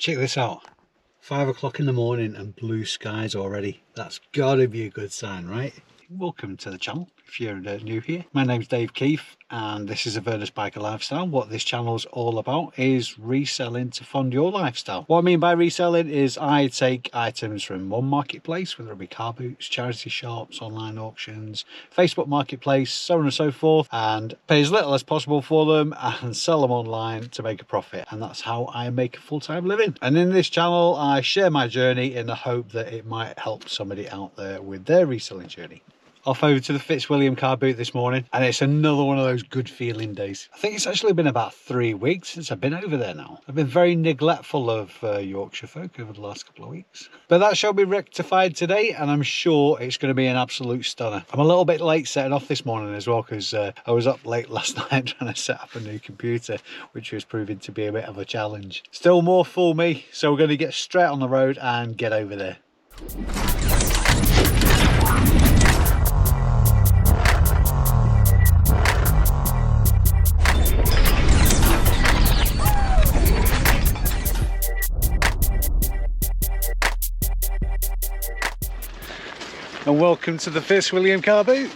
Check this out. 5 o'clock in the morning and blue skies already. That's gotta be a good sign, right? Welcome to the channel if you're new here. My name's Dave Keefe and this is Avernus Biker Lifestyle. What this channel is all about is reselling to fund your lifestyle. What I mean by reselling is I take items from one marketplace, whether it be car boots, charity shops, online auctions, Facebook marketplace, so on and so forth, and pay as little as possible for them and sell them online to make a profit. And that's how I make a full-time living. And in this channel I share my journey in the hope that it might help somebody out there with their reselling journey. Off over to the Fitzwilliam car boot this morning, and it's another one of those good feeling days. I think it's actually been about 3 weeks since I've been over there now. I've been very neglectful of Yorkshire folk over the last couple of weeks, but that shall be rectified today, and I'm sure it's going to be an absolute stunner. I'm a little bit late setting off this morning as well because I was up late last night trying to set up a new computer, which was proving to be a bit of a challenge. Still more fool me, so we're going to get straight on the road and get over there. And welcome to the Fitzwilliam car boot.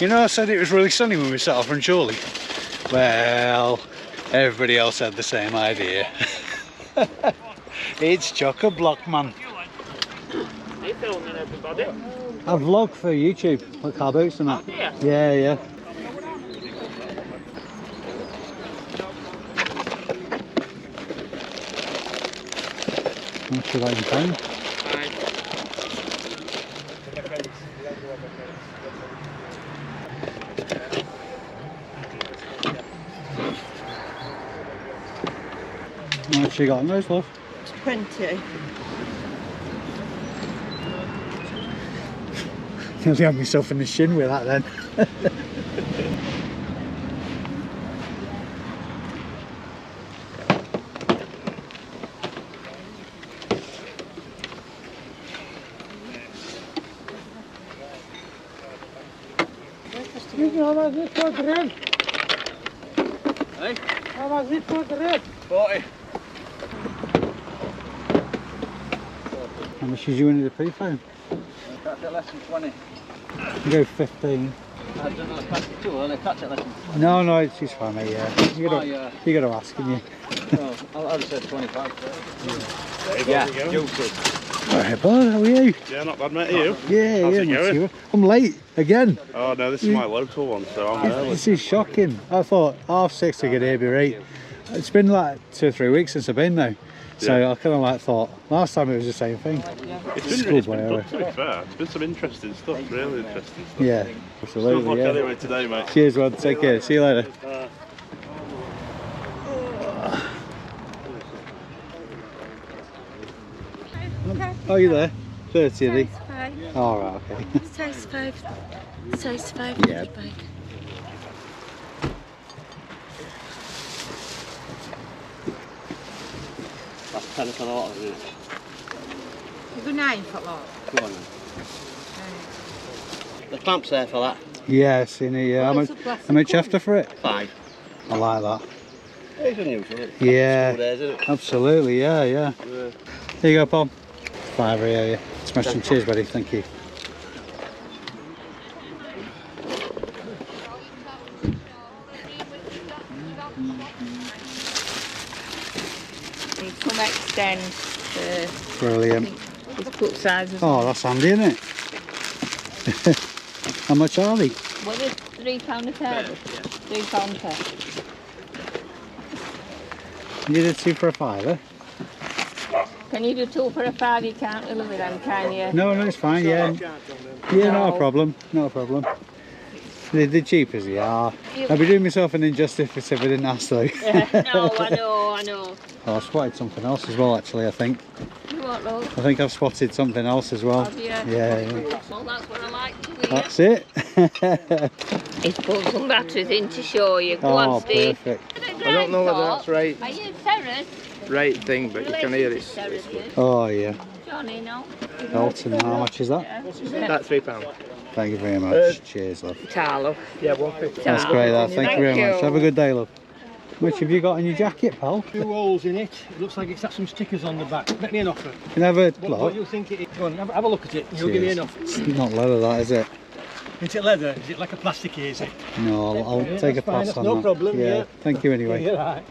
You know, I said it was really sunny when we set off from Chorley. Well, everybody else had the same idea. It's chock-a-block, man. Are you filming everybody? I vlog for YouTube, like car boots and that. Oh, yeah. Yeah, yeah. Not sure what you found. How much you got on those, love? 20. Nearly had myself in the shin with that then. How much is it for the red? Hey? How much is it for the red? 40. How much is you in the pre-phone? Catch at less than 20. Go 15. I don't know, catch it too, or they catch at less than 20. No, it's fine, mate, yeah. You gotta ask, can you? No, I'll just say 25. Yeah, Alright, bud, how are you? Yeah, not bad, mate. Are you? Yeah, How's yeah, it not going? too bad. I'm late again. Oh no, this is my local one, so I'm early. This is shocking. I thought 6:30 to get here be right. It's been like 2 or 3 weeks since I've been now. So Yeah. I kind of like thought last time it was the same thing. It's been good, to be fair. It's been some interesting stuff, really interesting stuff. Yeah, Good absolutely. luck Yeah. anyway today, mate. Cheers, man. Take care. See you later. Oh, you there? 30, are they? Oh, right, okay. Size 5. Size 5. Yeah. Bag. That's 10 for the lot, isn't it? You go 9 for lot. Go on then. The clamp's there for that. Yeah, seen it, yeah. How much after for it? 5. I like that. It's unusual, isn't it? Yeah. School days, isn't it? Absolutely, yeah, yeah. Yeah. There you go, Paul. 5 here, yeah. Smashing. Cheers, buddy. Thank you. Some extend Brilliant. the foot sizes. Oh, that's handy, isn't it? How much are they? What is £3 a pair? £3 a pair. You did 2 for a fiver? Can you do 2 for a 5? You can't deliver them, can you? No, it's fine, yeah. Yeah, No. not a problem, not a problem. They're cheap as they are. I'd be doing myself an injustice if I didn't ask though. No, I know. Oh, I've spotted something else as well actually, I think. You what, love? I think I've spotted something else as well. Have you? Yeah. Well, that's what I like to hear. That's it. He's put some batteries in to show you. Go Oh, on, Steve. perfect. I don't know whether that's right. Are you Terrace? Right thing, but you can hear it. Terrace, Oh yeah. Johnny, no? Dalton, how much is that? That's £3. Thank you very much. Cheers, love. Tarlo. Yeah, 150. That's great, that. Thank you very much. Have a good day, love. much have you got in your jacket, pal? 2 holes in it. It looks like it's got some stickers on the back. Make me an offer. Can I have a What look? do you think it is? Go on, have a look at it. You'll give me an offer. It's not leather, that is it? Is it leather? Is it like a plastic, is it? No, I'll Yeah, take a that's fine, pass that's on no that. problem, yeah. Thank you anyway. You're right.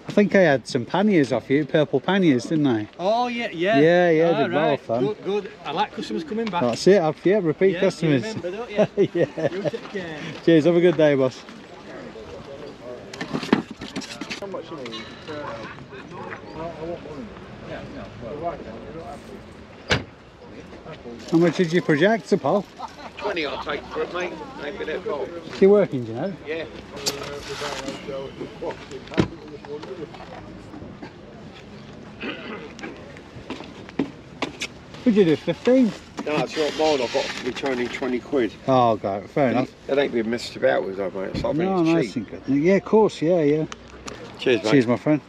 I think I had some panniers off you, purple panniers, didn't I? Oh, yeah. Yeah, All did well, right. fun. Good. I like customers coming back. That's it, yeah, repeat Yeah, customers. You remember, don't you? Yeah. You take care. Cheers, have a good day, boss. How much did you project, Paul? 20 I'll take for it, mate. Ain't been at all. Is he working, do you know? Yeah. Would you do 15? No, it's not mine. I've got returning 20 quid. Oh, God, fair enough. It ain't been messed about with, though, mate. So I think No, it's nice cheap. and good. Yeah, of course, yeah. Cheers, mate. Cheers, my friend.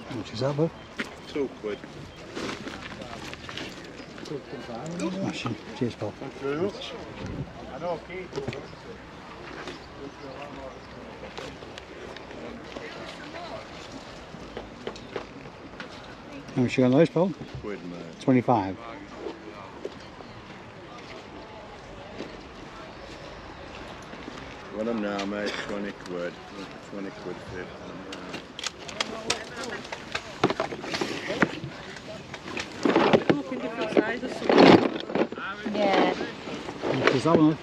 How much is that, bud? 2 quid. Smashing. Cheers, Paul. Thank you very much. How much you got on those, Paul? Quid, mate. 25. Got them now, mate. 20 quid. 20 quid, 50. Yeah. How much is that one?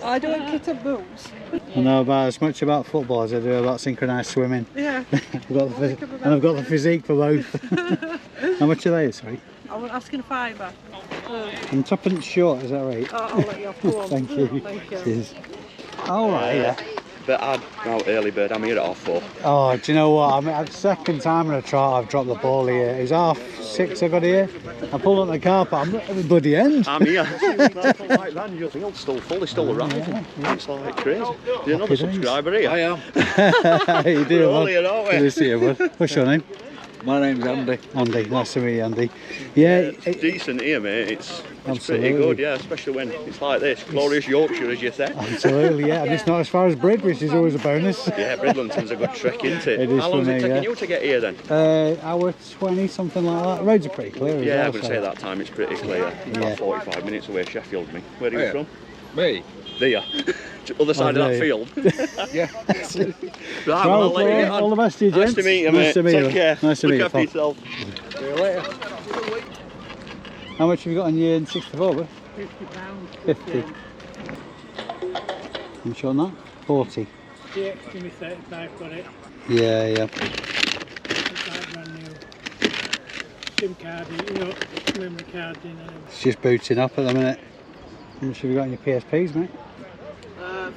I don't get a booze. I know about as much about football as I do about synchronised swimming. Yeah. I've got and I've got the physique for both. How much are they, sorry? I was asking a fiver. I'm tuppence short, is that right? I'll let you off. Go on. Thank you. Thank you. Cheers. All right, yeah. But I'm out early bird, I'm here at 4:30. Oh, do you know what? I mean, the second time in a trot I've dropped the ball here. It's 6:30 I got here. I pulled on the car park, I'm at the bloody end. I'm here. Like that, your field's still full, it's still arriving. It's like crazy. There's another days. subscriber here. I am. How you doing, We're all bud? here, aren't we? Good to see you, bud. What's your name? My name's Andy. Andy. Nice to meet you, Andy. Yeah, It's decent here, mate. It's Absolutely. pretty good, yeah, especially when it's like this. Glorious Yorkshire, as you said. absolutely, yeah. And it's not as far as Brid, which is always a bonus. Yeah, Bridlington's a good trek, isn't it? It is How long for is it me, taking yeah. you to get here then? Hour 20, something like that. Roads are pretty clear. Yeah, I'm as going well, to say that time it's pretty clear. Yeah. About 45 minutes away, Sheffield, me. Where are you Oh, yeah. from? Me? There. Other side of that there. field. Yeah. Right, well, I'll let you get on. all the best to you, Nice gents. to meet you, Nice mate. to meet Take you. care. Nice to meet Look you, after pal. yourself. See you later. How much have you got on your 64, bud? £50. 50. How much on that? 40. Yeah, give me 35, got it. Yeah. It's like brand new. SIM card, memory card in. It's just booting up at the minute. How much have you got on your PSPs, mate?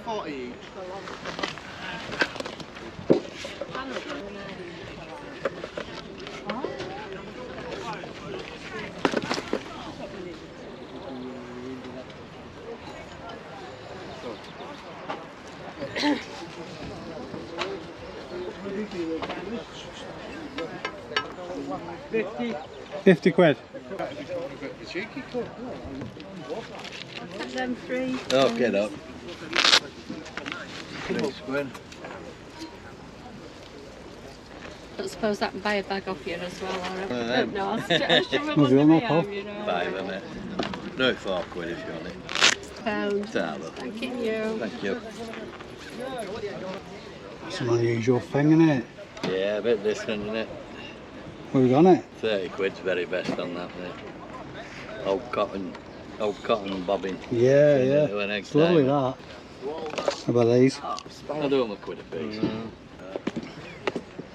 40 each. £50 quid. Them three. Oh, get up. Thanks, Gwen. I suppose I can buy a bag off you as well, or no, I'll shove it Was it under on my that, Paul? arm, you know. Five, isn't it? No, 4 quid if you want it. Pound. Thank Thank you. Thank you. It's an unusual thing, isn't it? Yeah, a bit different, isn't it? What have we got on it? 30 quid's very best on that, mate. Old cotton bobbin. Yeah. It's It's lovely, that. How about these? I'll do them a quid a piece.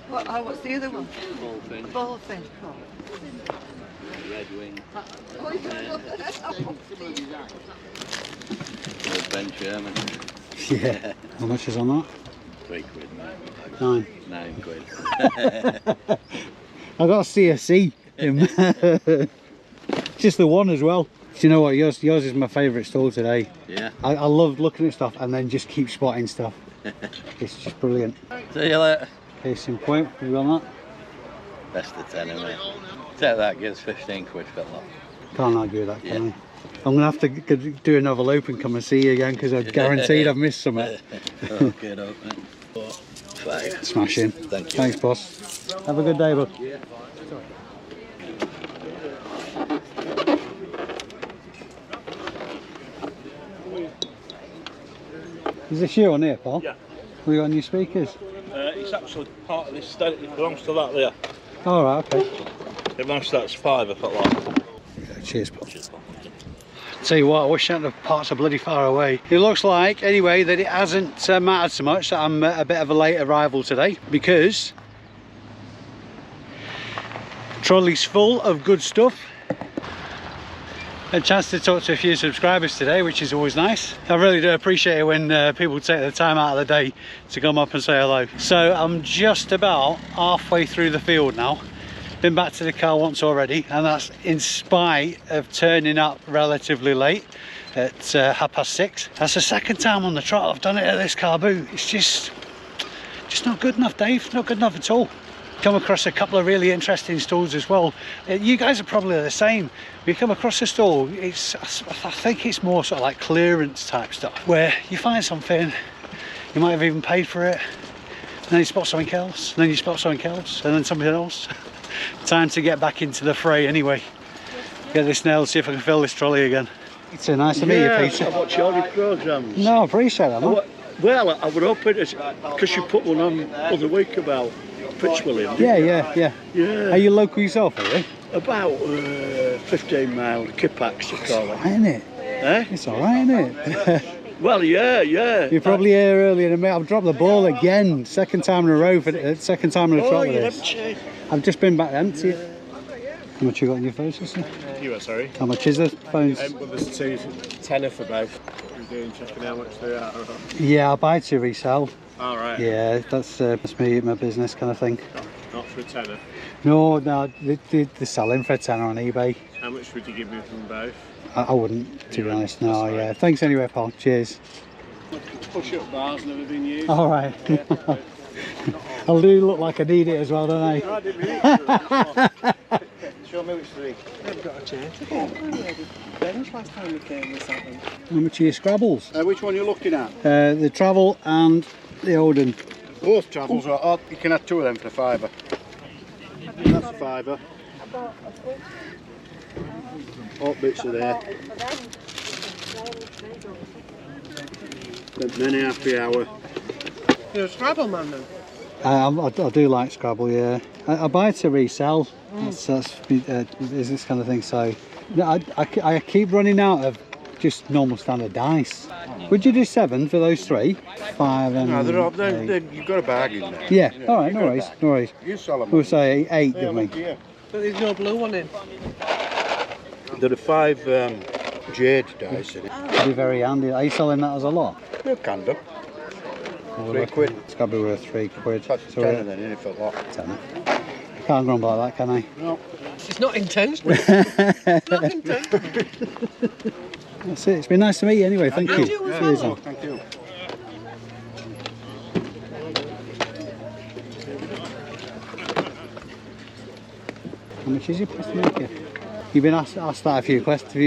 What's the other one? Bullfin, Bullfin. red wing, old Ben Sherman. Yeah. How much is on that? 3 quid, mate. 9. 9 quid. I got a CSC. Just the one as well. Do you know what? Yours is my favourite stall today. Yeah. I love looking at stuff and then just keep spotting stuff. It's just brilliant. See you later. Case in point, have you got that? Best of 10, isn't it? Take that, gives 15 quid for that. Can't argue with that, can I? I'm going to have to do another loop and come and see you again because I'm guaranteed I've missed something. Okay, don't it? 5. Smashing. Thank you. Thanks, boss. Have a good day, bud. Is this you on here, Paul? Yeah. Have you got any speakers? It's actually part of this estate. It belongs to that there. All right, okay. It belongs to that's 5 if I like. Yeah, cheers, Paul. Tell you what, I wish that the parts are bloody far away. It looks like, anyway, that it hasn't mattered so much that I'm a bit of a late arrival today because the trolley's full of good stuff. A chance to talk to a few subscribers today, which is always nice. I really do appreciate it when people take the time out of the day to come up and say hello. So I'm just about halfway through the field now. Been back to the car once already, and that's in spite of turning up relatively late at 6:30. That's the second time on the trot I've done it at this car boot. It's just not good enough, Dave. Not good enough at all. Come across a couple of really interesting stalls as well. You guys are probably the same. We come across a stall, I think it's more sort of like clearance type stuff, where you find something, you might have even paid for it, and then you spot something else, and then you spot something else, and then something else. Time to get back into the fray anyway. Get this nailed, see if I can fill this trolley again. It's so nice to meet you, Peter. I watch all your programmes. No, I appreciate that, man. Well, I would hope it is, because you put one on the other week about Fitzwilliam. Yeah. Are you local yourself, are you? About 15 mile, Kipax to call it. Isn't it? Eh? It's alright, isn't it? Well, yeah. You're probably here earlier than me. I've dropped the ball again. Second time in a row, second time in a trot with this. Empty. I've just been back empty. How much you got in your phones, sister? You are, sorry. How much is the phones? Well, there's 2 tenner for both. We're doing checking how much they are. Yeah, I buy to resell. All right. Yeah, that's me, my business kind of thing. Not for a tenner. No, they're selling for a tenner on eBay. How much would you give me from both? I wouldn't, to be honest. No, yeah. Thanks anyway, pal. Cheers. Push-up bars never been used. All right. I do look like I need it as well, don't I? I didn't really. Show me which 3. I've got a change. Bench last time we came this happened. How much are your Scrabbles? Which one are you looking at? The Travel and the Odin. Both travels are odd. You can have 2 of them for £5. That's £5. All bits are there. Many happy hour. You're a Scrabble man then? I do like Scrabble, yeah. I buy to resell. That's business kind of thing. So I keep running out of just normal standard dice. Would you do 7 for those 3? 5 and No, you've got a bargain there. yeah. All right, no worries. You sell them. We'll say 8, give me. But there's no blue one in. There are 5 jade dice in it. It'd be very handy. Are you selling that as a lot? You can do. Well, £3 quid. It's got to be worth £3. That's So 10 then, isn't it, for a lot? 10. Can't grumble like that, can I? No. It's not intentional. It's not intentional. That's it. It's been nice to meet you anyway. Thank you. Cheers. Oh, thank you. How much is your pasta maker? You've been asked that a few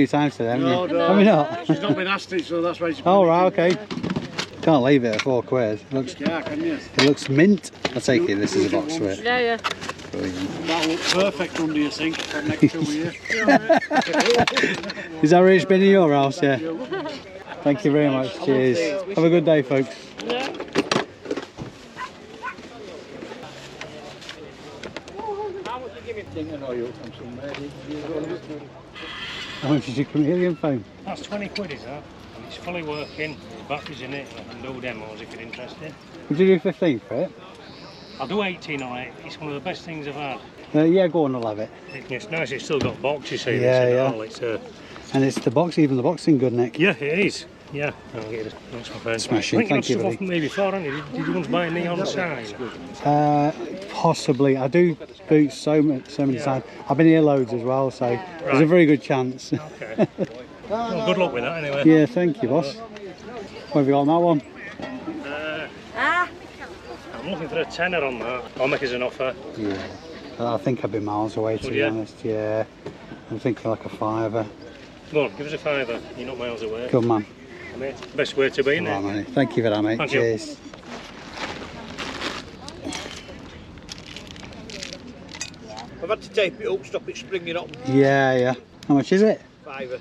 times today, haven't you? No, no. Have we not? She's not been asked it, so that's why she's... Oh, right, okay. Can't leave it at £4. Yeah, can you? It looks mint. I take it this is a box for it. Yeah. Brilliant. That'll look perfect under your sink for next 2 years. Is that where it's been in your house? Yeah. Thank you very much. Cheers. Have a good day, folks. Yeah. How much is your chameleon phone? That's 20 quid, is that? And it's fully working, there's batteries in it, and I can do demos if you're interested. Would you do 15 for it? I'll do 18 on it, it's one of the best things I've had. Yeah, go on, I'll have it. It's nice, it's still got boxes here. Yeah. It's, And it's the box, even the boxing good, Nick. yeah, it is. Yeah, I'll get it. That's my friend. Smashing, I think thank you, you've buddy. stuff off me before, haven't you? Did you once buy a neon sign? Possibly. I do boots so many times. I've been here loads as well, so there's a very good chance. Okay. Well, good luck with that anyway. Yeah, thank you, boss. What have you got on that one? I'm looking for a tenner on that. I'll make us an offer. Yeah. I think I'd be miles away, to Would be you? honest. Yeah, I'm thinking like a £5. Go on, give us a fiver. You're not miles away. Good man. Mate, best way to be, isn't Right, it? mate. Thank you for that, mate. Thank you. Cheers. I've had to tape it up, stop it springing up. Yeah, yeah. How much is it? Fiver.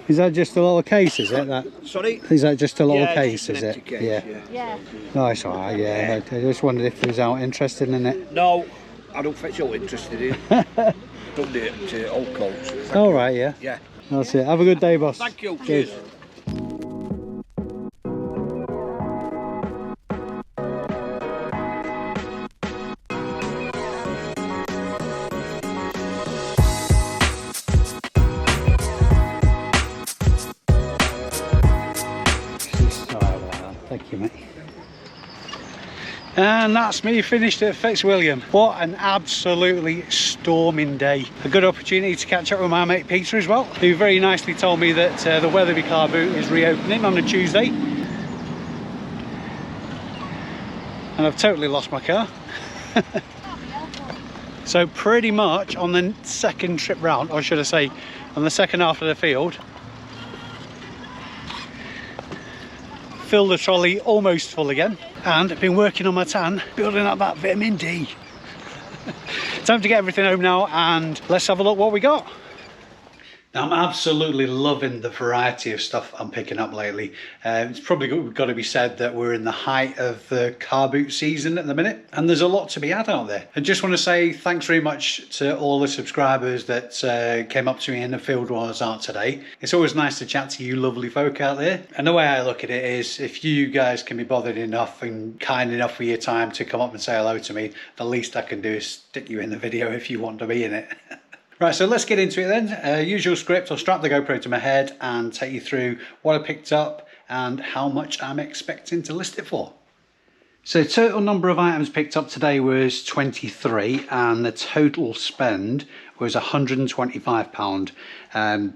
Is that just a little case, is it? Sorry? Is that just a little Yeah, case, just an is empty it? case, Yeah. Yeah. No, it's alright, yeah. I just wondered if you was out interested in it. No, I don't think you're interested in it. Don't do it to old coats. Alright, yeah. Yeah. That's it. Have a good day, boss. Thank you. Cheers. Thank you, mate. And that's me finished at Fitzwilliam. What an absolutely storming day. A good opportunity to catch up with my mate Peter as well, who very nicely told me that the Weatherby car boot is reopening on a Tuesday. And I've totally lost my car. So pretty much on the second trip round, or should I say on the second half of the field, filled the trolley almost full again, and I've been working on my tan, building up that vitamin D. Time to get everything home now, and let's have a look what we got. Now, I'm absolutely loving the variety of stuff I'm picking up lately. It's probably got to be said that we're in the height of the car boot season at the minute, and there's a lot to be had out there. I just want to say thanks very much to all the subscribers that came up to me in the field while I was out today. It's always nice to chat to you lovely folk out there. And the way I look at it is, if you guys can be bothered enough and kind enough with your time to come up and say hello to me, the least I can do is stick you in the video if you want to be in it. Right, so let's get into it then. Usual script, I'll strap the GoPro to my head and take you through what I picked up and how much I'm expecting to list it for. So total number of items picked up today was 23, and the total spend was £125.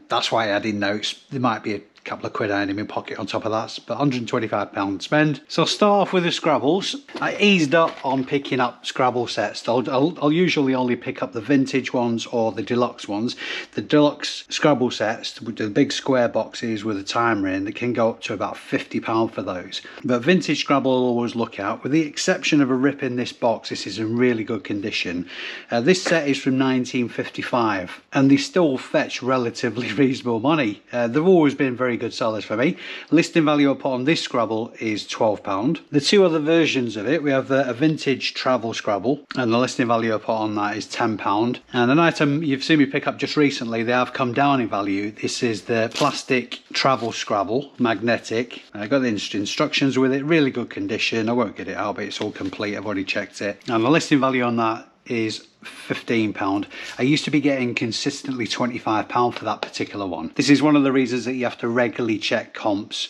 That's why I added notes. There might be a couple of quid in my pocket on top of that, but £125 spend. So I'll start off with the Scrabbles. I eased up on picking up Scrabble sets. I'll usually only pick up the vintage ones or the deluxe ones. The deluxe Scrabble sets with the big square boxes with a timer in, they can go up to about £50 for those. But vintage Scrabble I'll always look out. With the exception of a rip in this box, this is in really good condition. This set is from 1955 and they still fetch relatively reasonable money. They've always been very good sellers for me. Listing value upon this Scrabble is £12. The two other versions of it, we have a vintage travel Scrabble, and the listing value upon that is £10. And an item you've seen me pick up just recently, they have come down in value. This is the plastic travel Scrabble, magnetic. I got the instructions with it, really good condition. I won't get it out, but it's all complete. I've already checked it. And the listing value on that is £15. I used to be getting consistently £25 for that particular one. This is one of the reasons that you have to regularly check comps.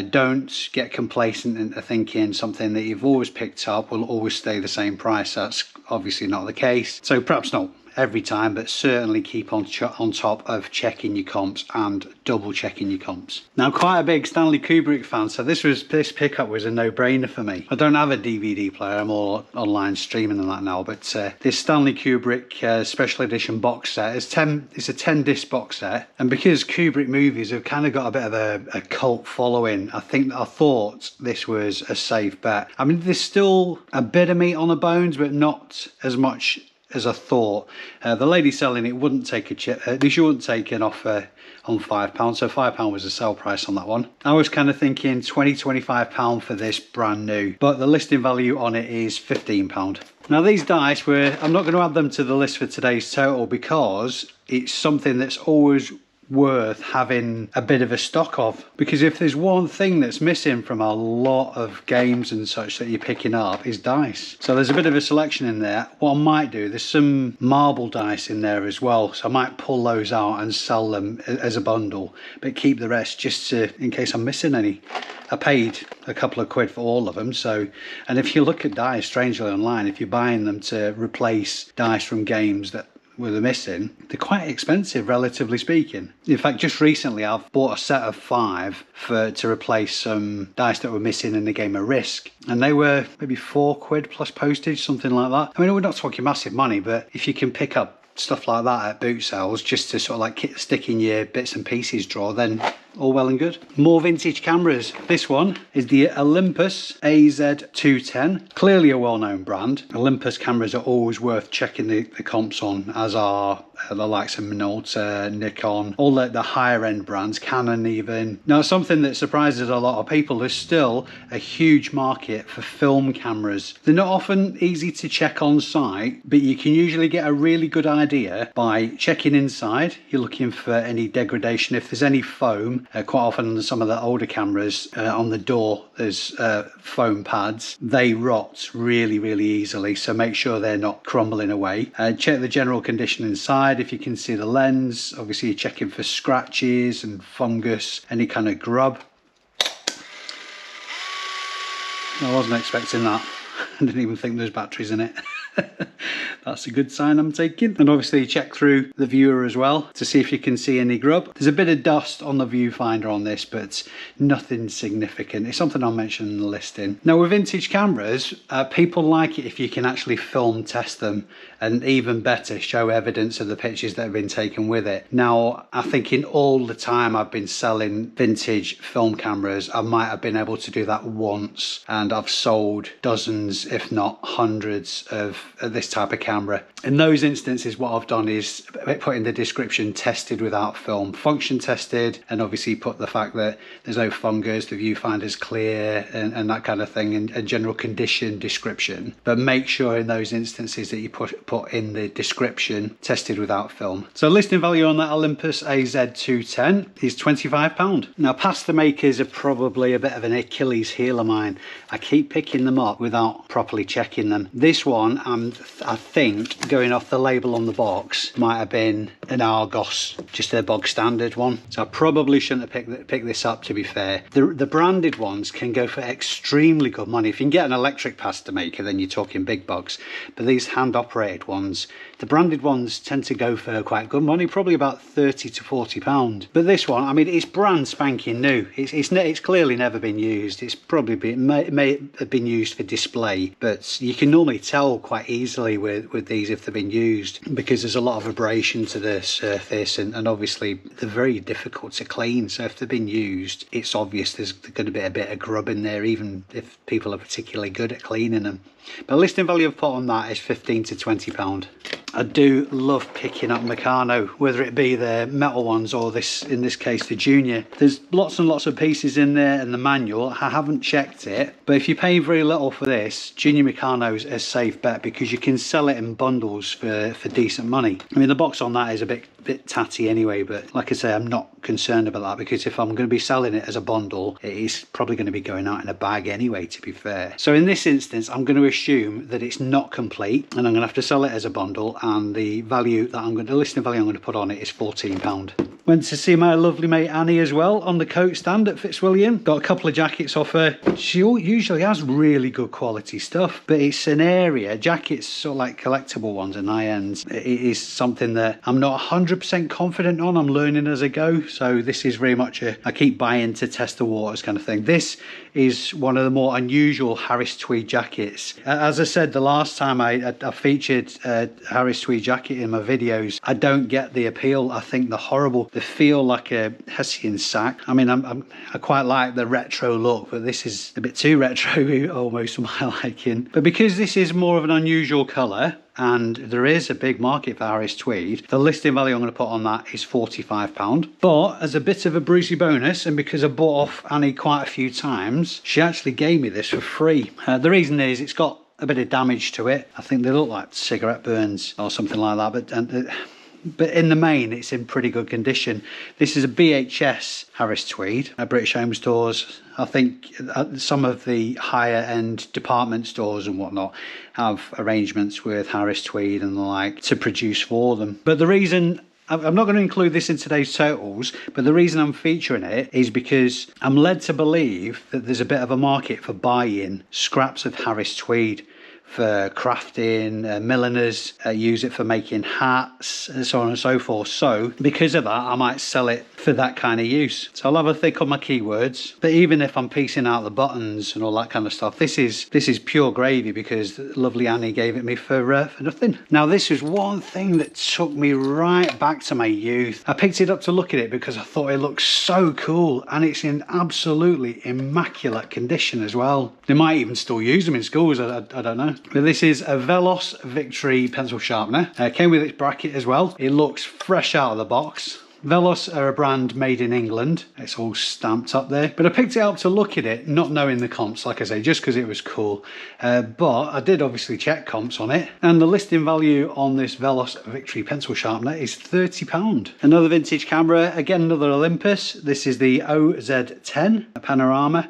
Don't get complacent into thinking something that you've always picked up will always stay the same price. That's obviously not the case. So perhaps not every time, but certainly keep on top of checking your comps and double checking your comps. Now, quite a big Stanley Kubrick fan, so this pickup was a no-brainer for me. I don't have a DVD player, I'm all online streaming and that now, but this Stanley Kubrick special edition box set it's a 10 disc box set, and because Kubrick movies have kind of got a bit of a cult following, I thought this was a safe bet. I mean, there's still a bit of meat on the bones, but not as much as I thought. The lady selling it wouldn't take she wouldn't take an offer on £5, so £5 was the sell price on that one. I was kind of thinking £20–25 for this brand new, but the listing value on it is £15. Now these dice I'm not going to add them to the list for today's total because it's something that's always worth having a bit of a stock of, because if there's one thing that's missing from a lot of games and such that you're picking up is dice. So there's a bit of a selection in there. What I might do, there's some marble dice in there as well, so I might pull those out and sell them as a bundle, but keep the rest just in case I'm missing any. I paid a couple of quid for all of them, so, and if you look at dice strangely online, if you're buying them to replace dice from games that were missing, they're quite expensive, relatively speaking. In fact, just recently I've bought a set of 5 to replace some dice that were missing in the game of Risk, and they were maybe £4 plus postage, something like that. I mean, we're not talking massive money, but if you can pick up stuff like that at boot sales just to sort of like stick in your bits and pieces drawer, then all well and good. More vintage cameras. This one is the Olympus AZ210, clearly a well-known brand. Olympus cameras are always worth checking the comps on, as are the likes of Minolta, Nikon, all the higher end brands, Canon even. Now, something that surprises a lot of people, there's still a huge market for film cameras. They're not often easy to check on site, but you can usually get a really good idea by checking inside. You're looking for any degradation. If there's any foam, quite often on some of the older cameras, on the door there's foam pads. They rot really, really easily, so make sure they're not crumbling away. Check the general condition inside. If you can see the lens, obviously you're checking for scratches and fungus, any kind of grub. I wasn't expecting that. I didn't even think there's batteries in it. That's a good sign, I'm taking. And obviously check through the viewer as well to see if you can see any grub. There's a bit of dust on the viewfinder on this, but nothing significant. It's something I'll mention in the listing. Now, with vintage cameras, people like it if you can actually film test them, and even better, show evidence of the pictures that have been taken with it. Now, I think in all the time I've been selling vintage film cameras, I might have been able to do that once, and I've sold dozens, if not hundreds, of this type of camera. In those instances, what I've done is put in the description tested without film, function tested, and obviously put the fact that there's no fungus, the viewfinder's clear, and that kind of thing, and a general condition description. But make sure in those instances that you put in the description tested without film. So listing value on that Olympus AZ210 is £25. Now, past the makers are probably a bit of an Achilles heel of mine. I keep picking them up without properly checking them. This one, I think, going off the label on the box, might have been an Argos, just their bog standard one. So I probably shouldn't have picked this up, to be fair. The branded ones can go for extremely good money. If you can get an electric pasta maker, then you're talking big bucks. But these hand operated ones, the branded ones tend to go for quite good money, probably about £30 to £40. But this one, I mean, it's brand spanking new. It's clearly never been used. It's probably may have been used for display, but you can normally tell quite easily with these if they've been used, because there's a lot of abrasion to the surface, and obviously they're very difficult to clean. So if they've been used, it's obvious there's going to be a bit of grub in there, even if people are particularly good at cleaning them. But listing value I've put on that is £15 to £20. I do love picking up Meccano, whether it be the metal ones or in this case the Junior. There's lots and lots of pieces in there, and the manual, I haven't checked it, but if you pay very little for this, Junior Meccano's a safe bet, because you can sell it in bundles for decent money. I mean, the box on that is a bit tatty anyway, but like I say, I'm not concerned about that, because if I'm going to be selling it as a bundle, it is probably going to be going out in a bag anyway, to be fair. So in this instance, I'm going to assume that it's not complete, and I'm going to have to sell it as a bundle, and the value that the listing value I'm going to put on it is £14. Went to see my lovely mate Annie as well on the coat stand at Fitzwilliam. Got a couple of jackets off her. She usually has really good quality stuff, but it's an area, jackets sort of like collectible ones and high ends, it is something that I'm not 100% confident on. I'm learning as I go, so this is very much I keep buying to test the waters kind of thing. This is one of the more unusual Harris tweed jackets. As I said the last time I featured Harris tweed jacket in my videos, I don't get the appeal. I think they feel like a Hessian sack. I mean, I quite like the retro look, but this is a bit too retro almost for my liking. But because this is more of an unusual colour, and there is a big market for Harris tweed, the listing value I'm going to put on that is £45. But as a bit of a Brucey bonus, and because I bought off Annie quite a few times, she actually gave me this for free. The reason is it's got a bit of damage to it. I think they look like cigarette burns or something like that, but in the main it's in pretty good condition. This is a BHS Harris tweed at British Home Stores. I think some of the higher end department stores and whatnot have arrangements with Harris tweed and the like to produce for them. But the reason I'm not going to include this in today's totals, but the reason I'm featuring it is because I'm led to believe that there's a bit of a market for buying scraps of Harris tweed for crafting, milliners use it for making hats, and so on and so forth. So because of that, I might sell it for that kind of use. So I'll have a think on my keywords, but even if I'm piecing out the buttons and all that kind of stuff, this is pure gravy, because lovely Annie gave it me for nothing. Now this was one thing that took me right back to my youth. I picked it up to look at it because I thought it looked so cool, and it's in absolutely immaculate condition as well. They might even still use them in schools, I don't know. But this is a Velos Victory pencil sharpener. Came with its bracket as well. It looks fresh out of the box. Velos are a brand made in England. It's all stamped up there. But I picked it up to look at it, not knowing the comps, like I say, just because it was cool. But I did obviously check comps on it. And the listing value on this Velos Victory pencil sharpener is £30. Another vintage camera, again another Olympus. This is the OZ10 Panorama.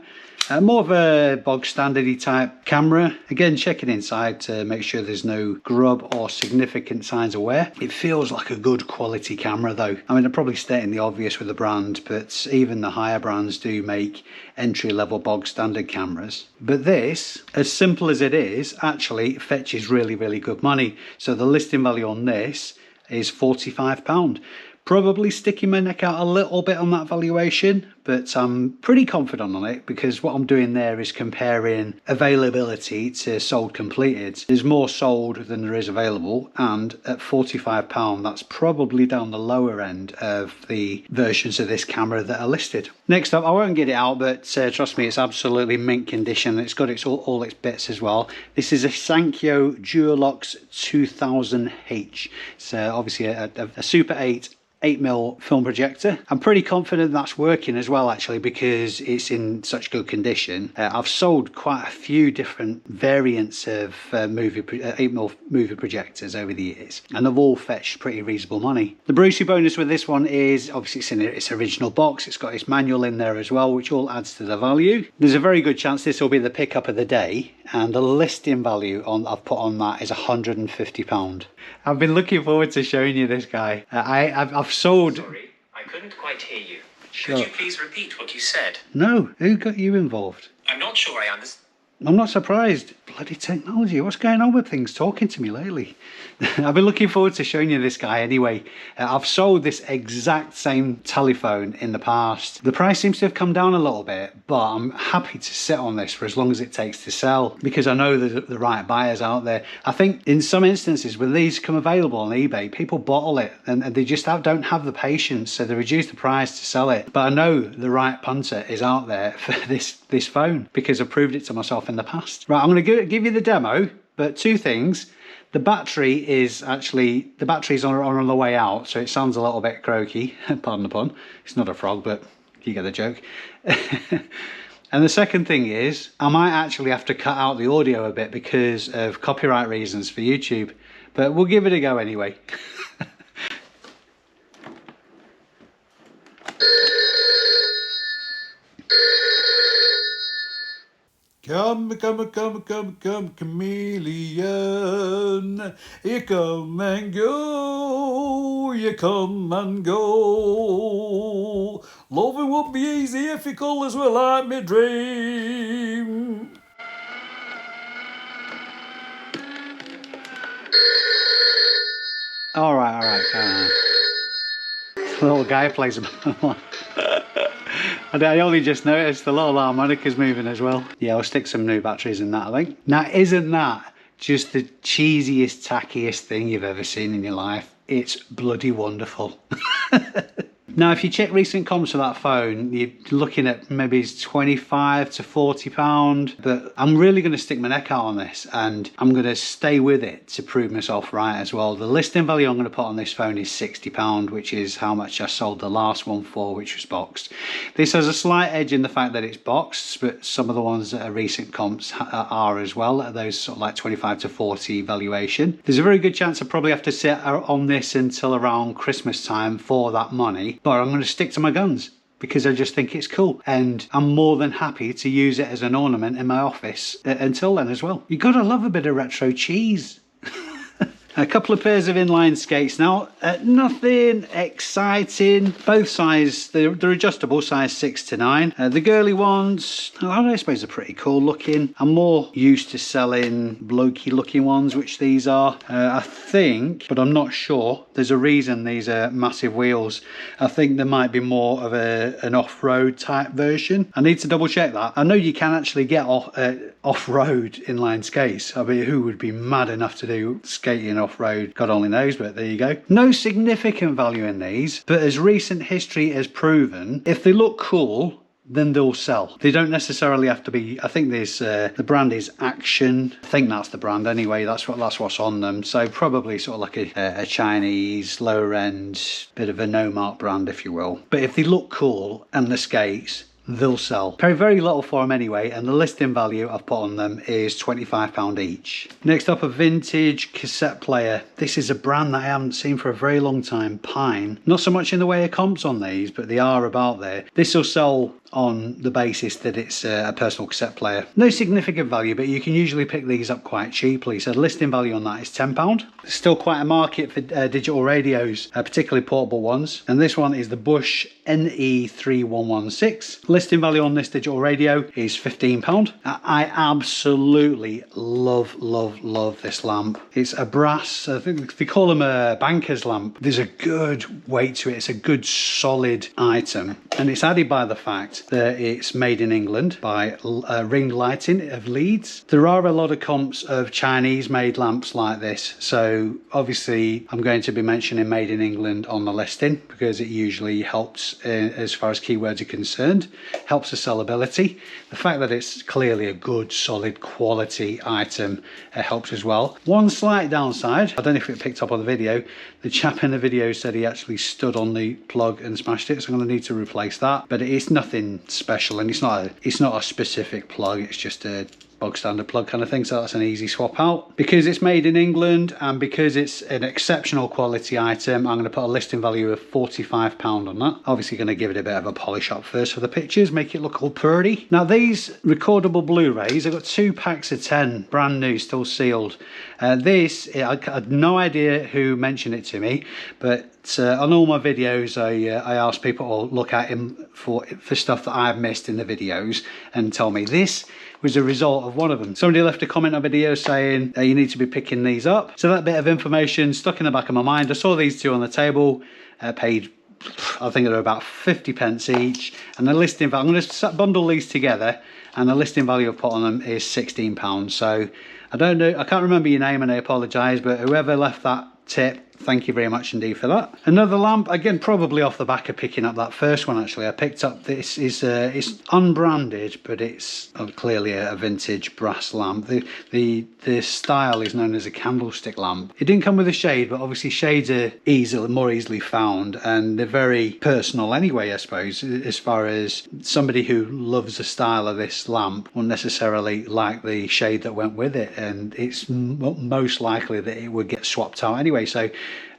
More of a bog standardy type camera. Again, checking inside to make sure there's no grub or significant signs of wear. It feels like a good quality camera though. I mean, I'm probably stating the obvious with the brand, but even the higher brands do make entry-level bog standard cameras. But this, as simple as it is, actually fetches really, really good money. So the listing value on this is £45. Probably sticking my neck out a little bit on that valuation, but I'm pretty confident on it, because what I'm doing there is comparing availability to sold completed. There's more sold than there is available, and at £45 that's probably down the lower end of the versions of this camera that are listed. Next up, I won't get it out, but trust me, it's absolutely mint condition. It's got all its bits as well. This is a Sankyo Dualox 2000H. It's obviously a Super 8mm film projector. I'm pretty confident that's working as well, actually, because it's in such good condition. I've sold quite a few different variants of 8mm movie projectors over the years, and they've all fetched pretty reasonable money. The Brucey bonus with this one is obviously it's in its original box. It's got its manual in there as well, which all adds to the value. There's a very good chance this will be the pickup of the day, and the listing value I've put on that is £150. I've been looking forward to showing you this guy. I've sold... Sorry, I couldn't quite hear you. Sure. Could you please repeat what you said? No, who got you involved? I'm not sure I understand. I'm not surprised. Bloody technology, what's going on with things talking to me lately? I've been looking forward to showing you this guy anyway. I've sold this exact same telephone in the past. The price seems to have come down a little bit, but I'm happy to sit on this for as long as it takes to sell, because I know there's the right buyers out there. I think in some instances when these come available on eBay, people bottle it and they just don't have the patience, so they reduce the price to sell it. But I know the right punter is out there for this phone, because I've proved it to myself in the past. Right, I'm going to give you the demo, but two things. The battery's on the way out, so it sounds a little bit croaky. Pardon the pun. It's not a frog, but you get the joke. And the second thing is, I might actually have to cut out the audio a bit because of copyright reasons for YouTube, but we'll give it a go anyway. Come, chameleon. You come and go, you come and go. Loving would be easy if your colours were like me dream. All right. The little guy plays a I only just noticed the little harmonica's moving as well. Yeah, I'll stick some new batteries in that, I think. Now, isn't that just the cheesiest, tackiest thing you've ever seen in your life? It's bloody wonderful. Now, if you check recent comps for that phone, you're looking at maybe £25 to £40, but I'm really going to stick my neck out on this, and I'm going to stay with it to prove myself right as well. The listing value I'm going to put on this phone is £60, which is how much I sold the last one for, which was boxed. This has a slight edge in the fact that it's boxed, but some of the ones that are recent comps are as well, at those sort of like 25 to 40 valuation. There's a very good chance I probably have to sit on this until around Christmas time for that money. But I'm going to stick to my guns because I just think it's cool, and I'm more than happy to use it as an ornament in my office until then as well. You gotta love a bit of retro cheese. A couple of pairs of inline skates now. Nothing exciting. Both size, they're adjustable, size 6 to 9. The girly ones, I suppose are pretty cool looking. I'm more used to selling blokey looking ones, which these are. I think, but I'm not sure, there's a reason these are massive wheels. I think there might be more of an off-road type version. I need to double check that. I know you can actually get off-road inline skates. I mean, who would be mad enough to do skating off-road? God only knows, but there you go. No significant value in these, but as recent history has proven, if they look cool, then they'll sell. They don't necessarily have to be. I think there's the brand is Action. I think that's the brand anyway. That's what's on them. So probably sort of like a Chinese lower end bit of a no mark brand, if you will. But if they look cool and the skates, they'll sell. Pay very little for them anyway, and the listing value I've put on them is £25 each. Next up, a vintage cassette player. This is a brand that I haven't seen for a very long time, Pine. Not so much in the way of comps on these, but they are about there. This will sell on the basis that it's a personal cassette player. No significant value, but you can usually pick these up quite cheaply. So the listing value on that is £10. There's still quite a market for digital radios, particularly portable ones. And this one is the Bush NE3116. Listing value on this digital radio is £15. I absolutely love this lamp. It's a brass, I think they call them a banker's lamp. There's a good weight to it. It's a good solid item. And it's added by the fact that it's made in England by Ring Lighting of Leeds. There are a lot of comps of Chinese made lamps like this, so obviously I'm going to be mentioning made in England on the listing because it usually helps as far as keywords are concerned, helps the sellability. The fact that it's clearly a good solid quality item helps as well. One slight downside, I don't know if it picked up on the video, the chap in the video said he actually stood on the plug and smashed it, so I'm going to need to replace that, but it's nothing special, and it's not a specific plug, it's just a bog standard plug kind of thing, so that's an easy swap out. Because it's made in England and because it's an exceptional quality item, I'm going to put a listing value of £45 on that. Obviously going to give it a bit of a polish up first for the pictures, make it look all pretty. Now these recordable Blu-rays, I've got 2 packs of 10, brand new, still sealed. This, I had no idea who mentioned it to me, but on all my videos I ask people to look at him for stuff that I've missed in the videos and tell me this was a result of one of them. Somebody left a comment on a video saying you need to be picking these up. So that bit of information stuck in the back of my mind. I saw these 2 on the table, paid, I think they're about 50p each, and the listing value, I'm going to bundle these together, and the listing value I've put on them is £16. So I don't know, I can't remember your name and I apologise, but whoever left that tip, thank you very much indeed for that. Another lamp, again probably off the back of picking up that first one actually. I picked up this, it's unbranded, but it's clearly a vintage brass lamp. The style is known as a candlestick lamp. It didn't come with a shade, but obviously shades are more easily found, and they're very personal anyway, I suppose, as far as somebody who loves the style of this lamp won't necessarily like the shade that went with it, and it's most likely that it would get swapped out anyway. So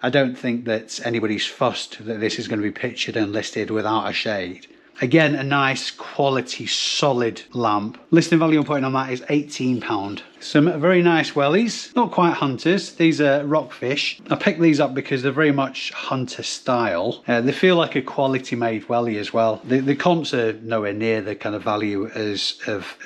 I don't think that anybody's fussed that this is going to be pictured and listed without a shade. Again, a nice quality solid lamp. Listing value I'm putting on that is £18. Some very nice wellies, not quite hunters, these are rockfish. I picked these up because they're very much hunter style. They feel like a quality made wellie as well. The comps are nowhere near the kind of value as of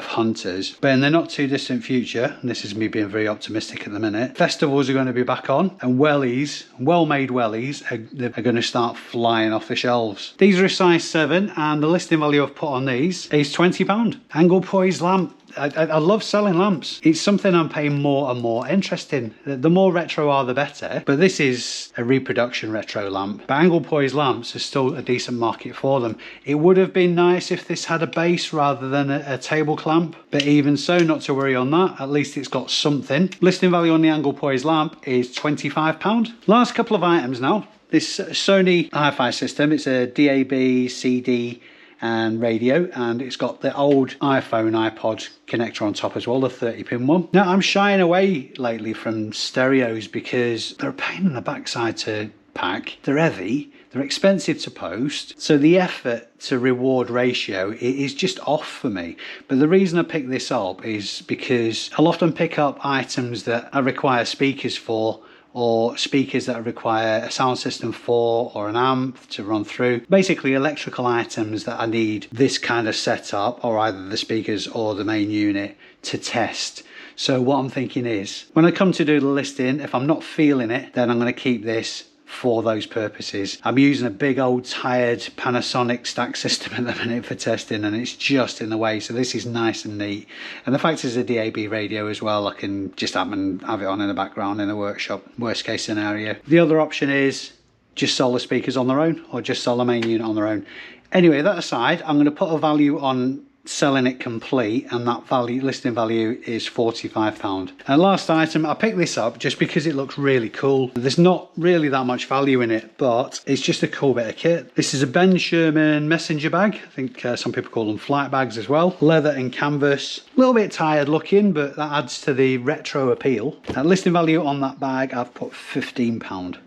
hunters, but in the not too distant future, and this is me being very optimistic at the minute, festivals are going to be back on, and wellies, well-made wellies, are going to start flying off the shelves. These are a size 7, and the listing value I've put on these is £20. Angle poised lamp. I love selling lamps. It's something I'm paying more and more interest in. The more retro are, the better. But this is a reproduction retro lamp. But angle poised lamps is still a decent market for them. It would have been nice if this had a base rather than a table clamp. But even so, not to worry on that. At least it's got something. Listing value on the angle poised lamp is £25. Last couple of items now. This Sony hi-fi system. It's a DAB, CD, and radio, and it's got the old iPhone iPod connector on top as well, the 30-pin one. Now I'm shying away lately from stereos because they're a pain in the backside to pack. They're heavy, they're expensive to post, so the effort to reward ratio is just off for me. But the reason I pick this up is because I'll often pick up items that I require speakers for, or speakers that require a sound system for, or an amp to run through. Basically electrical items that I need this kind of setup, or either the speakers or the main unit, to test. So what I'm thinking is, when I come to do the listing, if I'm not feeling it, then I'm going to keep this for those purposes. I'm using a big old tired Panasonic stack system at the minute for testing, and it's just in the way, so this is nice and neat. And the fact is a DAB radio as well, I can just have it on in the background in the workshop, worst case scenario. The other option is just sell the speakers on their own, or just sell the main unit on their own. Anyway, that aside, I'm going to put a value on selling it complete, and that listing value is £45. And last item, I picked this up just because it looks really cool. There's not really that much value in it, but it's just a cool bit of kit. This is a Ben Sherman messenger bag. I think some people call them flight bags as well. Leather and canvas, a little bit tired looking, but that adds to the retro appeal. Listing value on that bag, I've put £15.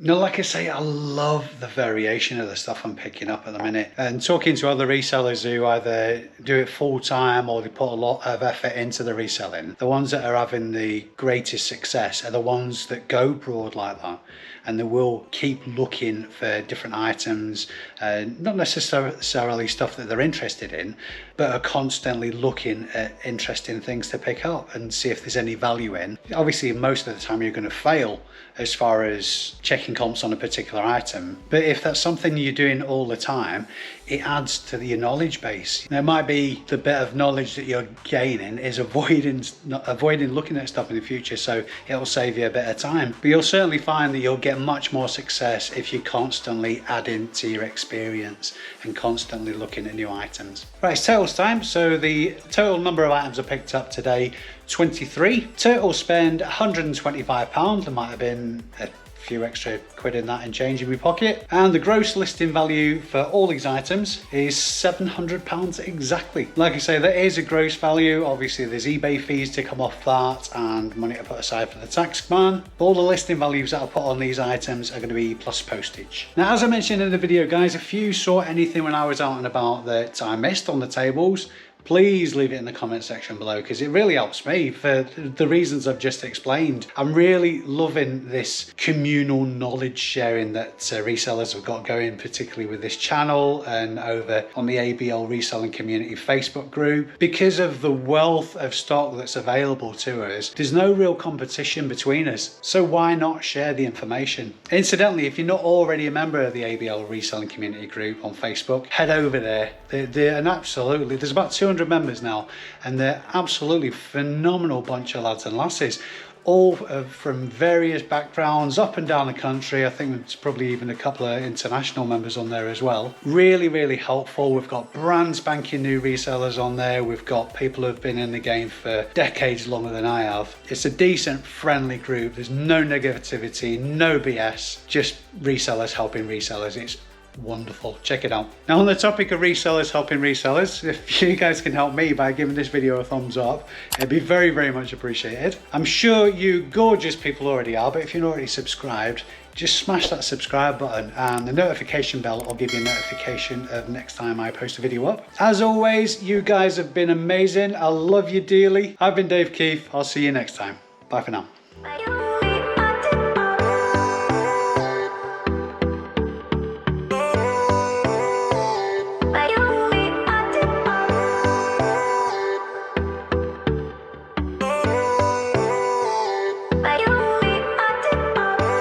Now, like I say, I love the variation of the stuff I'm picking up at the minute. And talking to other resellers who either do it full time or they put a lot of effort into the reselling, the ones that are having the greatest success are the ones that go broad like that. And they will keep looking for different items, not necessarily stuff that they're interested in, but are constantly looking at interesting things to pick up and see if there's any value in. Obviously, most of the time you're going to fail as far as checking comps on a particular item, but if that's something you're doing all the time, it adds to your knowledge base. Now, it might be the bit of knowledge that you're gaining is avoiding looking at stuff in the future, so it'll save you a bit of time. But you'll certainly find that you'll get much more success if you're constantly adding to your experience and constantly looking at new items. Right, it's totals time. So the total number of items I picked up today, 23. Total spend £125. There might have been a few extra quid in that and change in my pocket. And the gross listing value for all these items is £700 exactly. Like I say, that is a gross value. Obviously there's eBay fees to come off that and money to put aside for the tax man. But all the listing values that I put on these items are going to be plus postage. Now, as I mentioned in the video, guys, if you saw anything when I was out and about that I missed on the tables, please leave it in the comment section below, because it really helps me for the reasons I've just explained. I'm really loving this communal knowledge sharing that resellers have got going, particularly with this channel and over on the ABL Reselling Community Facebook group. Because of the wealth of stock that's available to us, there's no real competition between us, so why not share the information? Incidentally, if you're not already a member of the ABL Reselling Community group on Facebook, head over there. They're an absolutely, there's about 200 members now, and they're absolutely phenomenal bunch of lads and lasses, all from various backgrounds up and down the country. I think there's probably even a couple of international members on there as well. Really, really helpful. We've got brand spanking new resellers on there. We've got people who've been in the game for decades longer than I have. It's a decent, friendly group. There's no negativity, no BS, just resellers helping resellers. It's wonderful. Check it out. Now, on the topic of resellers helping resellers, if you guys can help me by giving this video a thumbs up, it'd be very, very much appreciated. I'm sure you gorgeous people already are, but if you're not already subscribed, just smash that subscribe button, and the notification bell will give you a notification of next time I post a video up. As always, you guys have been amazing. I love you dearly. I've been Dave Keith. I'll see you next time. Bye for now.